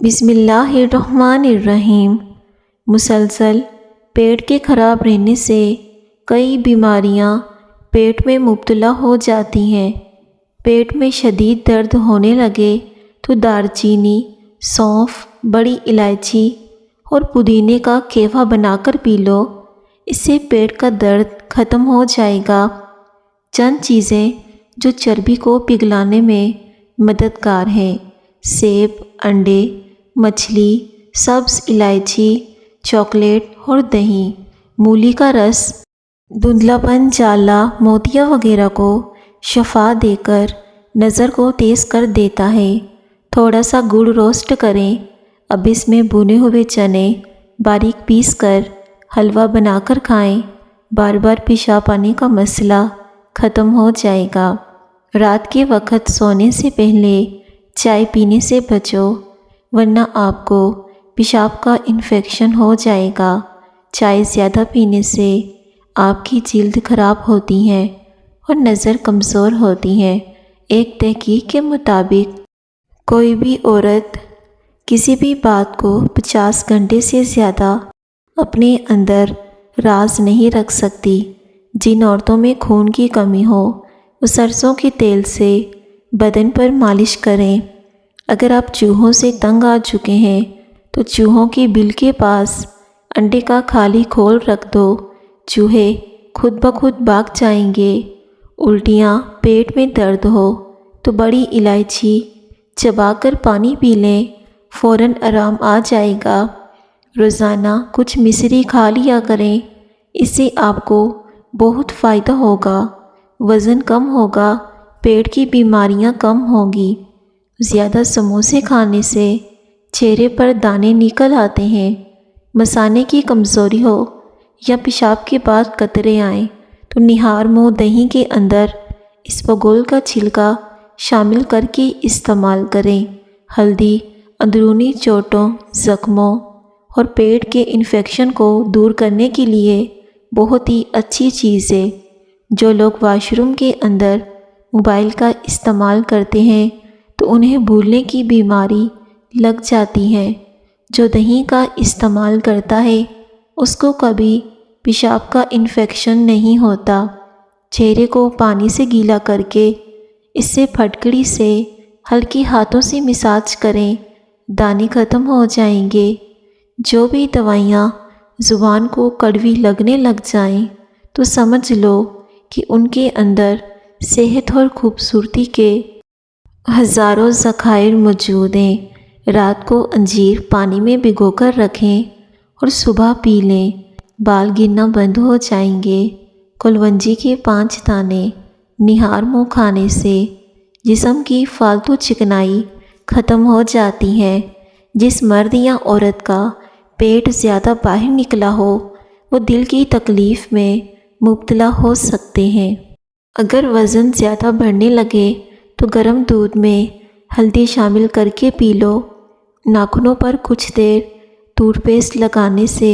بسم اللہ الرحمن الرحیم۔ مسلسل پیٹ کے خراب رہنے سے کئی بیماریاں پیٹ میں مبتلا ہو جاتی ہیں۔ پیٹ میں شدید درد ہونے لگے تو دار چینی، سونف، بڑی الائچی اور پودینے کا قہوہ بنا کر پی لو، اس سے پیٹ کا درد ختم ہو جائے گا۔ چند چیزیں جو چربی کو پگھلانے میں مددگار ہیں: سیب، انڈے، مچھلی، سبز الائچی، چاکلیٹ اور دہی۔ مولی کا رس دھندلا پن، جالا، موتیا وغیرہ کو شفا دے کر نظر کو تیز کر دیتا ہے۔ تھوڑا سا گڑ روسٹ کریں، اب اس میں بھنے ہوئے چنے باریک پیس کر حلوہ بنا کر کھائیں، بار بار پیشاب آنے کا مسئلہ ختم ہو جائے گا۔ رات کے وقت سونے سے پہلے چائے پینے سے بچو، ورنہ آپ کو پیشاب کا انفیکشن ہو جائے گا۔ چائے زیادہ پینے سے آپ کی جلد خراب ہوتی ہے اور نظر کمزور ہوتی ہے۔ ایک تحقیق کے مطابق کوئی بھی عورت کسی بھی بات کو 50 گھنٹے سے زیادہ اپنے اندر راز نہیں رکھ سکتی۔ جن عورتوں میں خون کی کمی ہو وہ سرسوں کے تیل سے بدن پر مالش کریں۔ اگر آپ چوہوں سے تنگ آ چکے ہیں تو چوہوں کی بل کے پاس انڈے کا خالی کھول رکھ دو، چوہے خود بخود بھاگ جائیں گے۔ الٹیاں، پیٹ میں درد ہو تو بڑی الائچی چبا کر پانی پی لیں، فوراً آرام آ جائے گا۔ روزانہ کچھ مصری کھا لیا کریں، اس سے آپ کو بہت فائدہ ہوگا، وزن کم ہوگا، پیٹ کی بیماریاں کم ہوگی۔ زیادہ سموسے کھانے سے چہرے پر دانے نکل آتے ہیں۔ مثانے کی کمزوری ہو یا پیشاب کے بعد قطرے آئیں تو نہار منہ دہی کے اندر اسپغول کا چھلکا شامل کر کے استعمال کریں۔ ہلدی اندرونی چوٹوں، زخموں اور پیٹ کے انفیکشن کو دور کرنے کے لیے بہت ہی اچھی چیز ہے۔ جو لوگ واش روم کے اندر موبائل کا استعمال کرتے ہیں تو انہیں بھولنے کی بیماری لگ جاتی ہے۔ جو دہی کا استعمال کرتا ہے اس کو کبھی پیشاب کا انفیکشن نہیں ہوتا۔ چہرے کو پانی سے گیلا کر کے اس سے پھٹکڑی سے ہلکی ہاتھوں سے مساج کریں، دانے ختم ہو جائیں گے۔ جو بھی دوائیاں زبان کو کڑوی لگنے لگ جائیں تو سمجھ لو کہ ان کے اندر صحت اور خوبصورتی کے ہزاروں ذخائر موجود ہیں۔ رات کو انجیر پانی میں بھگو کر رکھیں اور صبح پی لیں، بال گرنا بند ہو جائیں گے۔ کلونجی کے 5 دانے نہار منہ کھانے سے جسم کی فالتو چکنائی ختم ہو جاتی ہے۔ جس مرد یا عورت کا پیٹ زیادہ باہر نکلا ہو وہ دل کی تکلیف میں مبتلا ہو سکتے ہیں۔ اگر وزن زیادہ بڑھنے لگے تو گرم دودھ میں ہلدی شامل کر کے پی لو۔ ناخنوں پر کچھ دیر ٹوتھ پیسٹ لگانے سے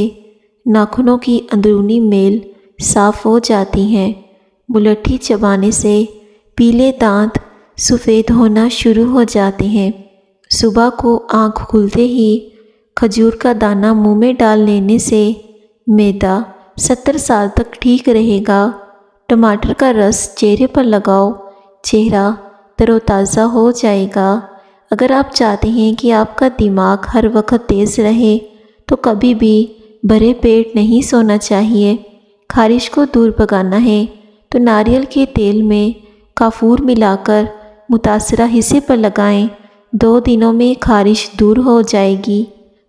ناخنوں کی اندرونی میل صاف ہو جاتی ہے۔ ملٹھی چبانے سے پیلے دانت سفید ہونا شروع ہو جاتے ہیں۔ صبح کو آنکھ کھلتے ہی کھجور کا دانہ منہ میں ڈال لینے سے معدہ 70 سال تک ٹھیک رہے گا۔ ٹماٹر کا رس چہرے پر لگاؤ، چہرہ تر و تازہ ہو جائے گا۔ اگر آپ چاہتے ہیں کہ آپ کا دماغ ہر وقت تیز رہے تو کبھی بھی بھرے پیٹ نہیں سونا چاہیے۔ خارش کو دور بھگانا ہے تو ناریل کے تیل میں کافور ملا کر متاثرہ حصے پر لگائیں، 2 دنوں میں خارش دور ہو جائے گی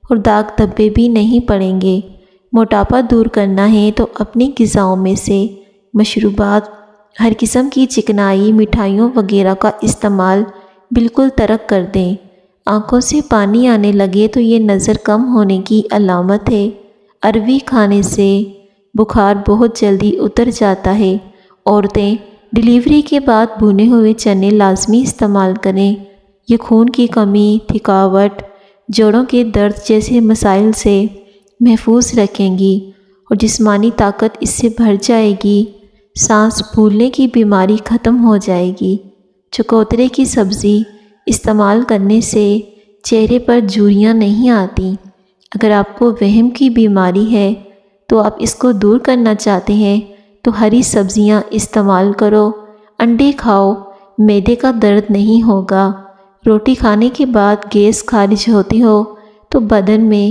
اور داغ دھبے بھی نہیں پڑیں گے۔ موٹاپا دور کرنا ہے تو اپنی غذاؤں میں سے مشروبات، ہر قسم کی چکنائی، مٹھائیوں وغیرہ کا استعمال بالکل ترک کر دیں۔ آنکھوں سے پانی آنے لگے تو یہ نظر کم ہونے کی علامت ہے۔ اروی کھانے سے بخار بہت جلدی اتر جاتا ہے۔ عورتیں ڈیلیوری کے بعد بھنے ہوئے چنے لازمی استعمال کریں، یہ خون کی کمی، تھکاوٹ، جوڑوں کے درد جیسے مسائل سے محفوظ رکھیں گی اور جسمانی طاقت اس سے بڑھ جائے گی۔ سانس پھولنے کی بیماری ختم ہو جائے گی۔ چکوترے کی سبزی استعمال کرنے سے چہرے پر جھریاں نہیں آتی۔ اگر آپ کو وہم کی بیماری ہے تو آپ اس کو دور کرنا چاہتے ہیں تو ہری سبزیاں استعمال کرو، انڈے کھاؤ، معدے کا درد نہیں ہوگا۔ روٹی کھانے کے بعد گیس خارج ہوتی ہو تو بدن میں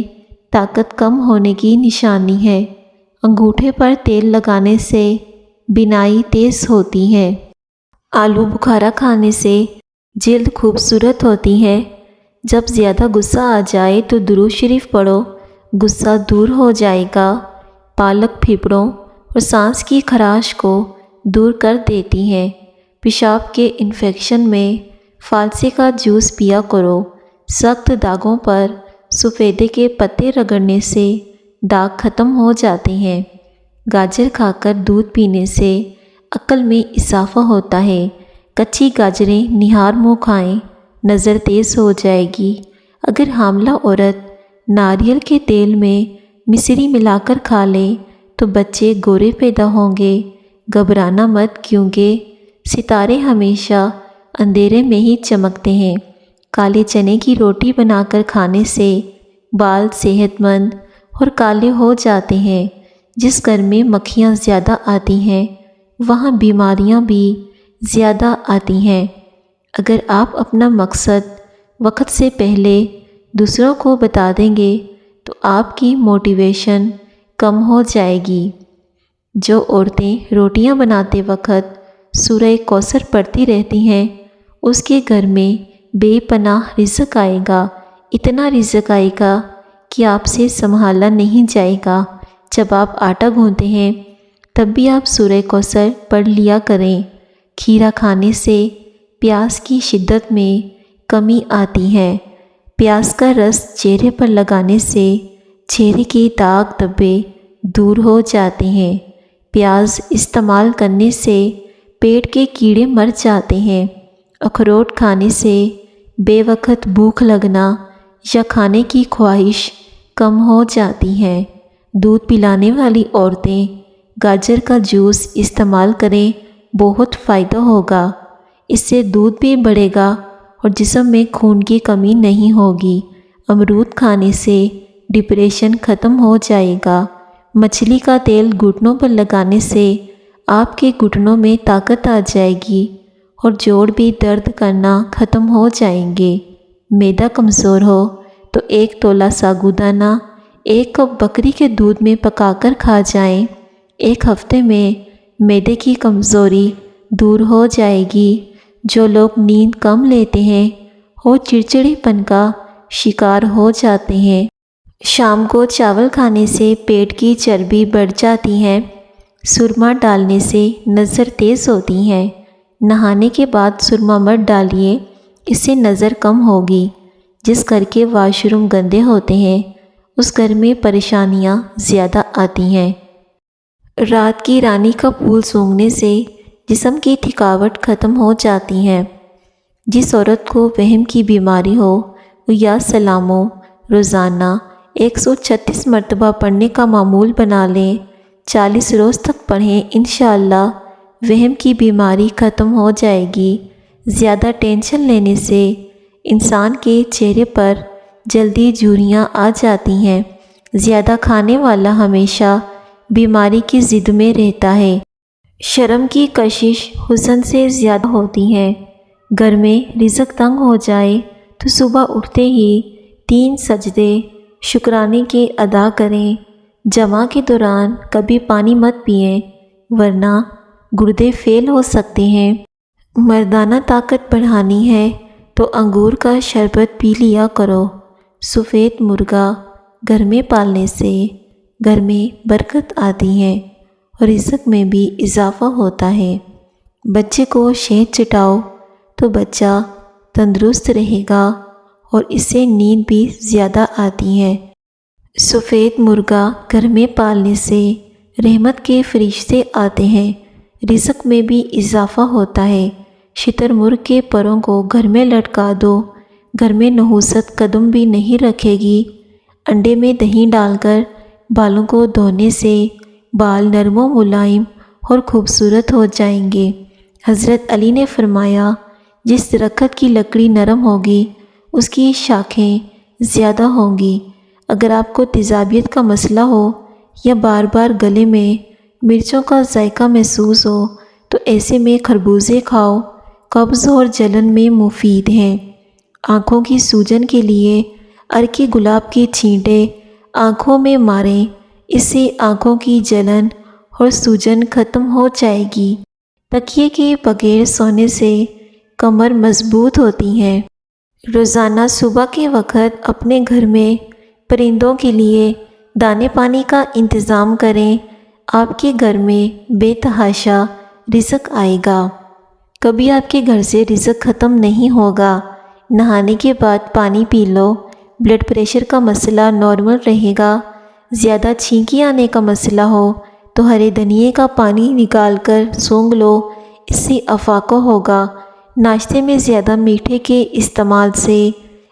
طاقت کم ہونے کی نشانی ہے۔ انگوٹھے پر تیل لگانے سے بینائی تیز ہوتی ہے۔ آلو بخارا کھانے سے جلد خوبصورت ہوتی ہے۔ جب زیادہ غصہ آ جائے تو درود شریف پڑھو، غصہ دور ہو جائے گا۔ پالک پھیپڑوں اور سانس کی خراش کو دور کر دیتی ہے۔ پیشاب کے انفیکشن میں فالسے کا جوس پیا کرو۔ سخت داغوں پر سفیدے کے پتے رگڑنے سے داغ ختم ہو جاتے ہیں۔ گاجر کھا کر دودھ پینے سے عقل میں اضافہ ہوتا ہے۔ کچی گاجریں نہار منہ کھائیں، نظر تیز ہو جائے گی۔ اگر حاملہ عورت ناریل کے تیل میں مصری ملا کر کھا لے تو بچے گورے پیدا ہوں گے۔ گھبرانا مت، کیونکہ ستارے ہمیشہ اندھیرے میں ہی چمکتے ہیں۔ کالے چنے کی روٹی بنا کر کھانے سے بال صحت مند اور کالے ہو جاتے ہیں۔ جس گھر میں مکھیاں زیادہ آتی ہیں وہاں بیماریاں بھی زیادہ آتی ہیں۔ اگر آپ اپنا مقصد وقت سے پہلے دوسروں کو بتا دیں گے تو آپ کی موٹیویشن کم ہو جائے گی۔ جو عورتیں روٹیاں بناتے وقت سورہ کوثر پڑھتی رہتی ہیں اس کے گھر میں بے پناہ رزق آئے گا۔ اتنا رزق آئے گا کہ آپ سے سنبھالا نہیں جائے گا۔ جب آپ آٹا گوندھتے ہیں تب بھی آپ سورہ کوثر پڑھ لیا کریں۔ کھیرا کھانے سے پیاس کی شدت میں کمی آتی ہے۔ پیاز کا رس چہرے پر لگانے سے چہرے کے داغ دھبے دور ہو جاتے ہیں۔ پیاز استعمال کرنے سے پیٹ کے کیڑے مر جاتے ہیں۔ اخروٹ کھانے سے بے وقت بھوک لگنا یا کھانے کی خواہش کم ہو جاتی ہے۔ دودھ پلانے والی عورتیں گاجر کا جوس استعمال کریں، بہت فائدہ ہوگا۔ اس سے دودھ بھی بڑھے گا اور جسم میں خون کی کمی نہیں ہوگی۔ امرود کھانے سے ڈپریشن ختم ہو جائے گا۔ مچھلی کا تیل گھٹنوں پر لگانے سے آپ کے گھٹنوں میں طاقت آ جائے گی اور جوڑ بھی درد کرنا ختم ہو جائیں گے۔ معدہ کمزور ہو تو 1 تولہ ساگودانہ 1 کپ بکری کے دودھ میں پکا کر کھا جائیں۔ 1 ہفتے میں معدے کی کمزوری دور ہو جائے گی۔ جو لوگ نیند کم لیتے ہیں وہ چڑچڑے پن کا شکار ہو جاتے ہیں۔ شام کو چاول کھانے سے پیٹ کی چربی بڑھ جاتی ہے۔ سرما ڈالنے سے نظر تیز ہوتی ہے۔ نہانے کے بعد سرما مت ڈالیے، اس سے نظر کم ہوگی۔ جس گھر کے واش روم گندے ہوتے ہیں اس گھر میں پریشانیاں زیادہ آتی ہیں۔ رات کی رانی کا پھول سونگھنے سے جسم کی تھکاوٹ ختم ہو جاتی ہے۔ جس عورت کو وہم کی بیماری ہو وہ یا سلاموں روزانہ 136 مرتبہ پڑھنے کا معمول بنا لیں۔ 40 روز تک پڑھیں، انشاءاللہ وہم کی بیماری ختم ہو جائے گی۔ زیادہ ٹینشن لینے سے انسان کے چہرے پر جلدی جھریاں آ جاتی ہیں۔ زیادہ کھانے والا ہمیشہ بیماری کی ضد میں رہتا ہے۔ شرم کی کشش حسن سے زیادہ ہوتی ہے۔ گھر میں رزق تنگ ہو جائے تو صبح اٹھتے ہی 3 سجدے شکرانے کے ادا کریں۔ جمع کے دوران کبھی پانی مت پئیں ورنہ گردے فیل ہو سکتے ہیں۔ مردانہ طاقت بڑھانی ہے تو انگور کا شربت پی لیا کرو۔ سفید مرغا گھر میں پالنے سے گھر میں برکت آتی ہے اور رزق میں بھی اضافہ ہوتا ہے۔ بچے کو شہد چٹاؤ تو بچہ تندرست رہے گا اور اس سے نیند بھی زیادہ آتی ہے۔ سفید مرغا گھر میں پالنے سے رحمت کے فرشتے آتے ہیں، رزق میں بھی اضافہ ہوتا ہے۔ شتر مرغ کے پروں کو گھر میں لٹکا دو، گھر میں نحوست قدم بھی نہیں رکھے گی۔ انڈے میں دہی ڈال کر بالوں کو دھونے سے بال نرم و ملائم اور خوبصورت ہو جائیں گے۔ حضرت علی نے فرمایا، جس درخت کی لکڑی نرم ہوگی اس کی شاخیں زیادہ ہوں گی۔ اگر آپ کو تیزابیت کا مسئلہ ہو یا بار بار گلے میں مرچوں کا ذائقہ محسوس ہو تو ایسے میں خربوزے کھاؤ، قبض اور جلن میں مفید ہیں۔ آنکھوں کی سوجن کے لیے ارکی گلاب کے چھینٹے آنکھوں میں ماریں، اس سے آنکھوں کی جلن اور سوجن ختم ہو جائے گی۔ تکیے کے بغیر سونے سے کمر مضبوط ہوتی ہے۔ روزانہ صبح کے وقت اپنے گھر میں پرندوں کے لیے دانے پانی کا انتظام کریں، آپ کے گھر میں بے تحاشا رزق آئے گا۔ کبھی آپ کے گھر سے رزق ختم نہیں ہوگا۔ نہانے کے بعد پانی پی لو، بلڈ پریشر کا مسئلہ نارمل رہے گا۔ زیادہ چھینکی آنے کا مسئلہ ہو تو ہرے دھنیے کا پانی نکال کر سونگھ لو، اس سے افاقہ ہوگا۔ ناشتے میں زیادہ میٹھے کے استعمال سے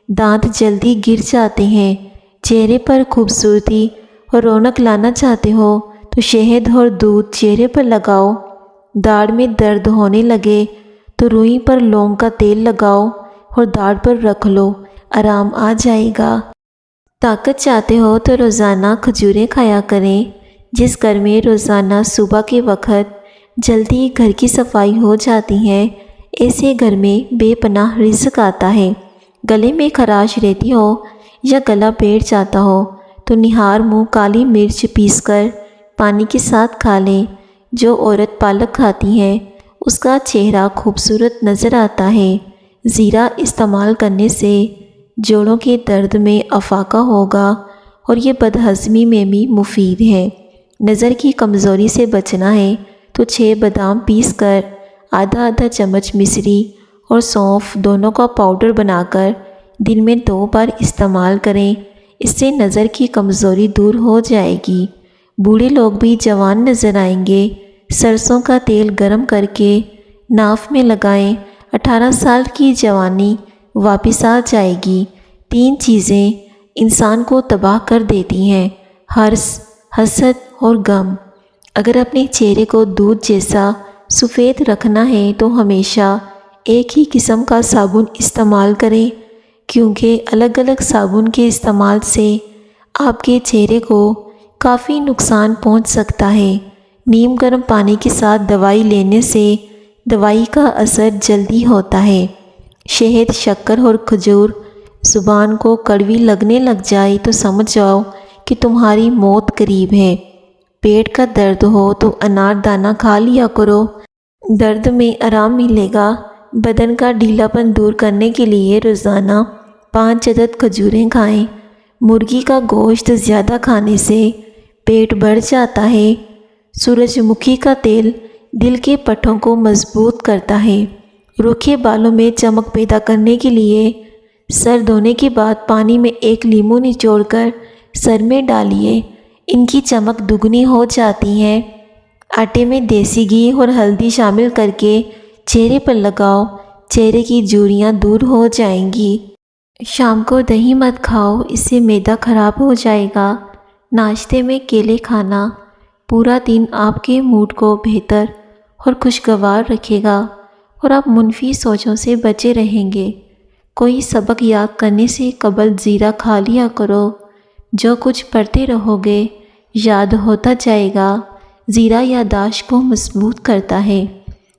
دانت جلدی گر جاتے ہیں۔ چہرے پر خوبصورتی اور رونق لانا چاہتے ہو تو شہد اور دودھ چہرے پر لگاؤ۔ داڑھ میں درد ہونے لگے تو روئی پر لونگ کا تیل لگاؤ اور داڑھ پر رکھ لو، آرام آ جائے گا۔ طاقت چاہتے ہو تو روزانہ کھجوریں کھایا کریں۔ جس گھر میں روزانہ صبح کے وقت جلدی گھر کی صفائی ہو جاتی ہے، ایسے گھر میں بے پناہ رزق آتا ہے۔ گلے میں خراش رہتی ہو یا گلا بیٹھ جاتا ہو تو نہار منہ کالی مرچ پیس کر پانی کے ساتھ کھا لیں۔ جو عورت پالک کھاتی ہے اس کا چہرہ خوبصورت نظر آتا ہے۔ زیرہ استعمال کرنے سے جوڑوں کے درد میں افاقہ ہوگا اور یہ بدہضمی میں بھی مفید ہے۔ نظر کی کمزوری سے بچنا ہے تو 6 بادام پیس کر آدھا آدھا چمچ مصری اور سونف دونوں کا پاؤڈر بنا کر دن میں 2 بار استعمال کریں، اس سے نظر کی کمزوری دور ہو جائے گی۔ بوڑھے لوگ بھی جوان نظر آئیں گے۔ سرسوں کا تیل گرم کر کے ناف میں لگائیں، 18 سال کی جوانی واپس آ جائے گی۔ 3 چیزیں انسان کو تباہ کر دیتی ہیں: حرص، حسد اور غم۔ اگر اپنے چہرے کو دودھ جیسا سفید رکھنا ہے تو ہمیشہ ایک ہی قسم کا صابن استعمال کریں، کیونکہ الگ الگ صابن کے استعمال سے آپ کے چہرے کو کافی نقصان پہنچ سکتا ہے۔ نیم گرم پانی کے ساتھ دوائی لینے سے دوائی کا اثر جلدی ہوتا ہے۔ شہد، شکر اور کھجور زبان کو کڑوی لگنے لگ جائے تو سمجھ جاؤ کہ تمہاری موت قریب ہے۔ پیٹ کا درد ہو تو انار دانہ کھا لیا کرو، درد میں آرام ملے گا۔ بدن کا ڈھیلا پن دور کرنے کے لیے روزانہ 5 عدد کھجوریں کھائیں۔ مرغی کا گوشت زیادہ کھانے سے پیٹ بڑھ جاتا ہے۔ سورج مکھی کا تیل دل کے پٹھوں کو مضبوط کرتا ہے۔ روکھے بالوں میں چمک پیدا کرنے کے لیے سر دھونے کے بعد پانی میں 1 لیموں نچوڑ کر سر میں ڈالیے، ان کی چمک دگنی ہو جاتی ہے۔ آٹے میں دیسی گھی اور ہلدی شامل کر کے چہرے پر لگاؤ، چہرے کی جھریاں دور ہو جائیں گی۔ شام کو دہی مت کھاؤ، اس سے معدہ خراب ہو جائے گا۔ ناشتے میں کیلے کھانا پورا دن آپ کے موڈ کو بہتر اور خوشگوار رکھے گا اور آپ منفی سوچوں سے بچے رہیں گے۔ کوئی سبق یاد کرنے سے قبل زیرہ کھا لیا کرو، جو کچھ پڑھتے رہو گے یاد ہوتا جائے گا۔ زیرہ یادداشت کو مضبوط کرتا ہے۔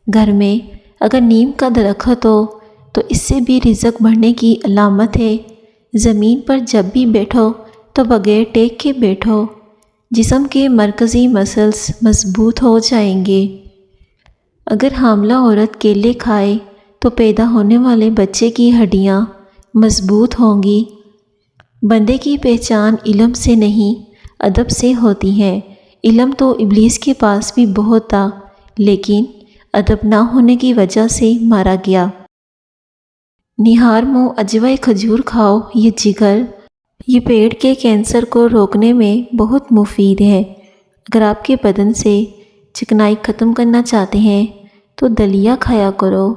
گھر میں اگر نیم کا درخت ہو تو اس سے بھی رزق بڑھنے کی علامت ہے۔ زمین پر جب بھی بیٹھو تو بغیر ٹیک کے بیٹھو، جسم کے مرکزی مسلز مضبوط ہو جائیں گے۔ اگر حاملہ عورت کیلے کھائے تو پیدا ہونے والے بچے کی ہڈیاں مضبوط ہوں گی۔ بندے کی پہچان علم سے نہیں ادب سے ہوتی ہے۔ علم تو ابلیس کے پاس بھی بہت تھا، لیکن ادب نہ ہونے کی وجہ سے مارا گیا۔ نہار منہ اجوائے کھجور کھاؤ، یہ جگر، یہ پیٹ کے کینسر کو روکنے میں بہت مفید ہے۔ اگر آپ کے بدن سے چکنائی ختم کرنا چاہتے ہیں تو دلیا کھایا کرو۔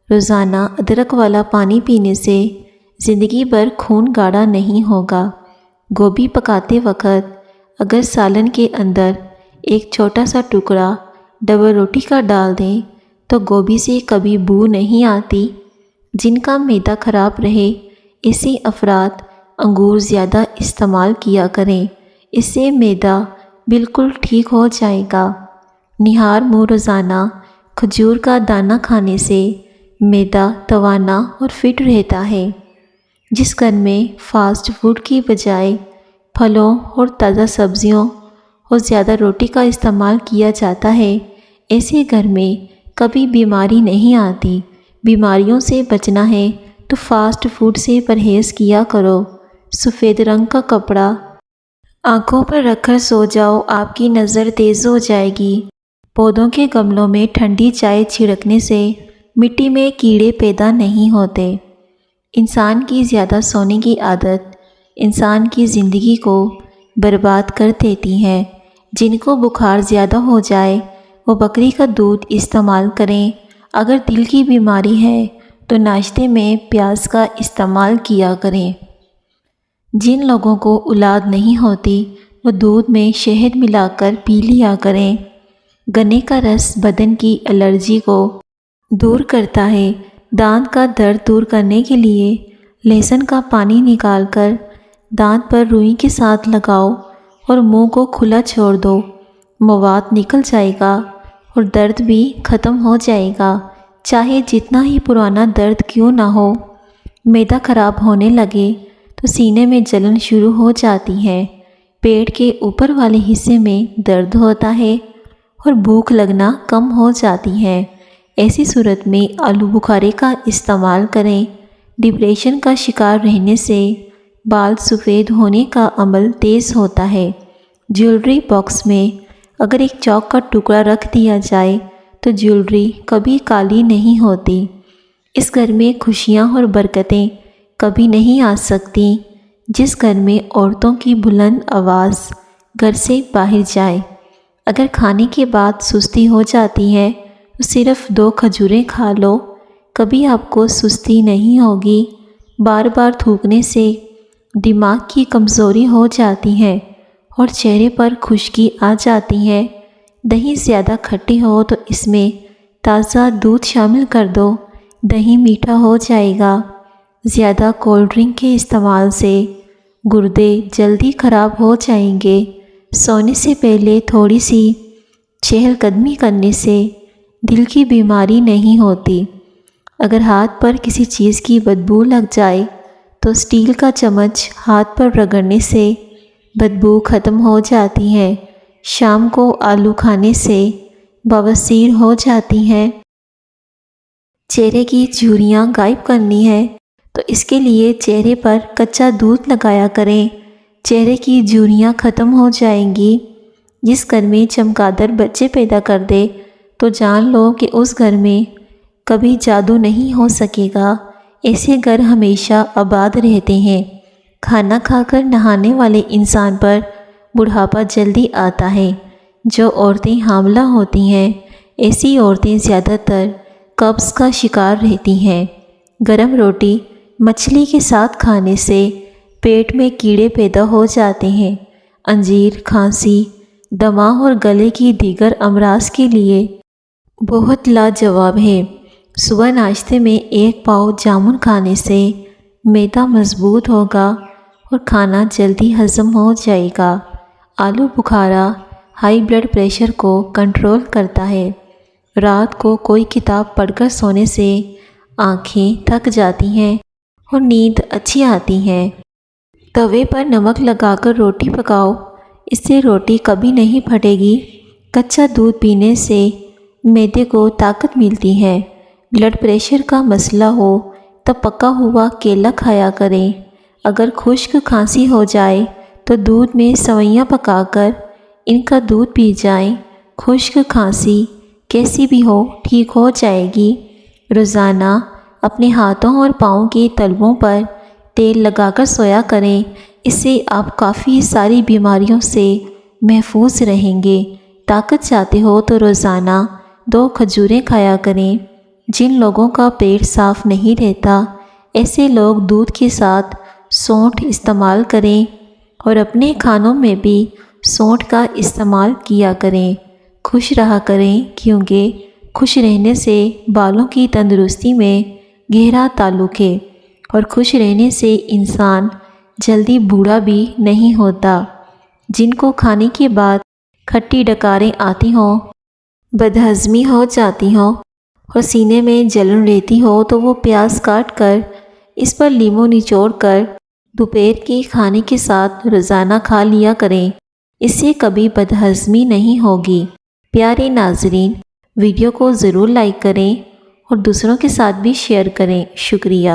روزانہ ادرک والا پانی پینے سے زندگی بھر خون گاڑھا نہیں ہوگا۔ گوبھی پکاتے وقت اگر سالن کے اندر ایک چھوٹا سا ٹکڑا ڈبل روٹی کا ڈال دیں تو گوبھی سے کبھی بو نہیں آتی۔ جن کا معدہ خراب رہے ایسے افراد انگور زیادہ استعمال کیا کریں، اس سے معدہ بالکل ٹھیک ہو جائے گا۔ نہار منہ روزانہ کھجور کا دانہ کھانے سے معدہ توانا اور فٹ رہتا ہے۔ جس گھر میں فاسٹ فوڈ کی بجائے پھلوں اور تازہ سبزیوں اور زیادہ روٹی کا استعمال کیا جاتا ہے، ایسے گھر میں کبھی بیماری نہیں آتی۔ بیماریوں سے بچنا ہے تو فاسٹ فوڈ سے پرہیز کیا کرو۔ سفید رنگ کا کپڑا آنکھوں پر رکھ کر سو جاؤ، آپ کی نظر تیز ہو جائے گی۔ پودوں کے گملوں میں ٹھنڈی چائے چھڑکنے سے مٹی میں کیڑے پیدا نہیں ہوتے۔ انسان کی زیادہ سونے کی عادت انسان کی زندگی کو برباد کر دیتی ہے۔ جن کو بخار زیادہ ہو جائے وہ بکری کا دودھ استعمال کریں۔ اگر دل کی بیماری ہے تو ناشتے میں پیاز کا استعمال کیا کریں۔ جن لوگوں کو اولاد نہیں ہوتی وہ دودھ میں شہد ملا کر پی لیا کریں۔ گنے کا رس بدن کی الرجی کو دور کرتا ہے۔ دانت کا درد دور کرنے کے لیے لہسن کا پانی نکال کر دانت پر روئی کے ساتھ لگاؤ اور منہ کو کھلا چھوڑ دو۔ مواد نکل جائے گا اور درد بھی ختم ہو جائے گا، چاہے جتنا ہی پرانا درد کیوں نہ ہو۔ معدہ خراب ہونے لگے تو سینے میں جلن شروع ہو جاتی ہے، پیٹ کے اوپر والے حصے میں درد ہوتا ہے اور بھوک لگنا کم ہو جاتی ہے۔ ایسی صورت میں آلو بخارے کا استعمال کریں۔ ڈپریشن کا شکار رہنے سے بال سفید ہونے کا عمل تیز ہوتا ہے۔ جیولری باکس میں اگر ایک چاک کا ٹکڑا رکھ دیا جائے تو جیولری کبھی کالی نہیں ہوتی۔ اس گھر میں خوشیاں اور برکتیں کبھی نہیں آ سکتی جس گھر میں عورتوں کی بلند آواز گھر سے باہر جائے۔ اگر کھانے کے بعد سستی ہو جاتی ہے تو صرف 2 کھجوریں کھا لو، کبھی آپ کو سستی نہیں ہوگی۔ بار بار تھوکنے سے دماغ کی کمزوری ہو جاتی ہے اور چہرے پر خشکی آ جاتی ہے۔ دہی زیادہ کھٹی ہو تو اس میں تازہ دودھ شامل کر دو، دہی میٹھا ہو جائے گا۔ زیادہ کولڈ ڈرنک کے استعمال سے گردے جلدی خراب ہو جائیں گے۔ سونے سے پہلے تھوڑی سی چہل قدمی کرنے سے دل کی بیماری نہیں ہوتی۔ اگر ہاتھ پر کسی چیز کی بدبو لگ جائے تو اسٹیل کا چمچ ہاتھ پر رگڑنے سے بدبو ختم ہو جاتی ہے۔ شام کو آلو کھانے سے بواسیر ہو جاتی ہے۔ چہرے کی جھریاں غائب کرنی ہے تو اس کے لیے چہرے پر کچا دودھ لگایا کریں، چہرے کی جھریاں ختم ہو جائیں گی۔ جس گھر میں چمگادڑ بچے پیدا کر دے تو جان لو کہ اس گھر میں کبھی جادو نہیں ہو سکے گا۔ ایسے گھر ہمیشہ آباد رہتے ہیں۔ کھانا کھا کر نہانے والے انسان پر بڑھاپا جلدی آتا ہے۔ جو عورتیں حاملہ ہوتی ہیں ایسی عورتیں زیادہ تر قبض کا شکار رہتی ہیں۔ گرم روٹی مچھلی کے ساتھ کھانے سے پیٹ میں کیڑے پیدا ہو جاتے ہیں۔ انجیر کھانسی، دماغ اور گلے کی دیگر امراض کے لیے بہت لاجواب ہے۔ صبح ناشتے میں 1 پاؤ جامن کھانے سے معدہ مضبوط ہوگا اور کھانا جلدی ہضم ہو جائے گا۔ آلو بخارا ہائی بلڈ پریشر کو کنٹرول کرتا ہے۔ رات کو کوئی کتاب پڑھ کر سونے سے آنکھیں تھک جاتی ہیں اور نیند اچھی آتی ہے۔ توے پر نمک لگا کر روٹی پکاؤ، اس سے روٹی کبھی نہیں پھٹے گی۔ کچا دودھ پینے سے معدے کو طاقت ملتی ہے۔ بلڈ پریشر کا مسئلہ ہو تب پکا ہوا کیلا کھایا کریں۔ اگر خشک کھانسی ہو جائے تو دودھ میں سوئیاں پکا کر ان کا دودھ پی جائیں۔ خشک کھانسی کیسی بھی ہو ٹھیک ہو جائے گی۔ روزانہ اپنے ہاتھوں اور پاؤں کے تلووں پر تیل لگا کر سویا کریں، اس سے آپ کافی ساری بیماریوں سے محفوظ رہیں گے۔ طاقت چاہتے ہو تو روزانہ 2 کھجوریں کھایا کریں۔ جن لوگوں کا پیٹ صاف نہیں رہتا ایسے لوگ دودھ کے ساتھ سونٹھ استعمال کریں اور اپنے کھانوں میں بھی سونٹھ کا استعمال کیا کریں۔ خوش رہا کریں کیونکہ خوش رہنے سے بالوں کی تندرستی میں گہرا تعلق ہے۔ اور خوش رہنے سے انسان جلدی بوڑھا بھی نہیں ہوتا۔ جن کو کھانے کے بعد کھٹی ڈکاریں آتی ہوں، بدہضمی ہو جاتی ہوں اور سینے میں جلن رہتی ہو تو وہ پیاز کاٹ کر اس پر لیموں نچوڑ کر دوپہر کے کھانے کے ساتھ روزانہ کھا لیا کریں، اس سے کبھی بدہضمی نہیں ہوگی۔ پیارے ناظرین، ویڈیو کو ضرور لائک کریں اور دوسروں کے ساتھ بھی شیئر کریں۔ شکریہ۔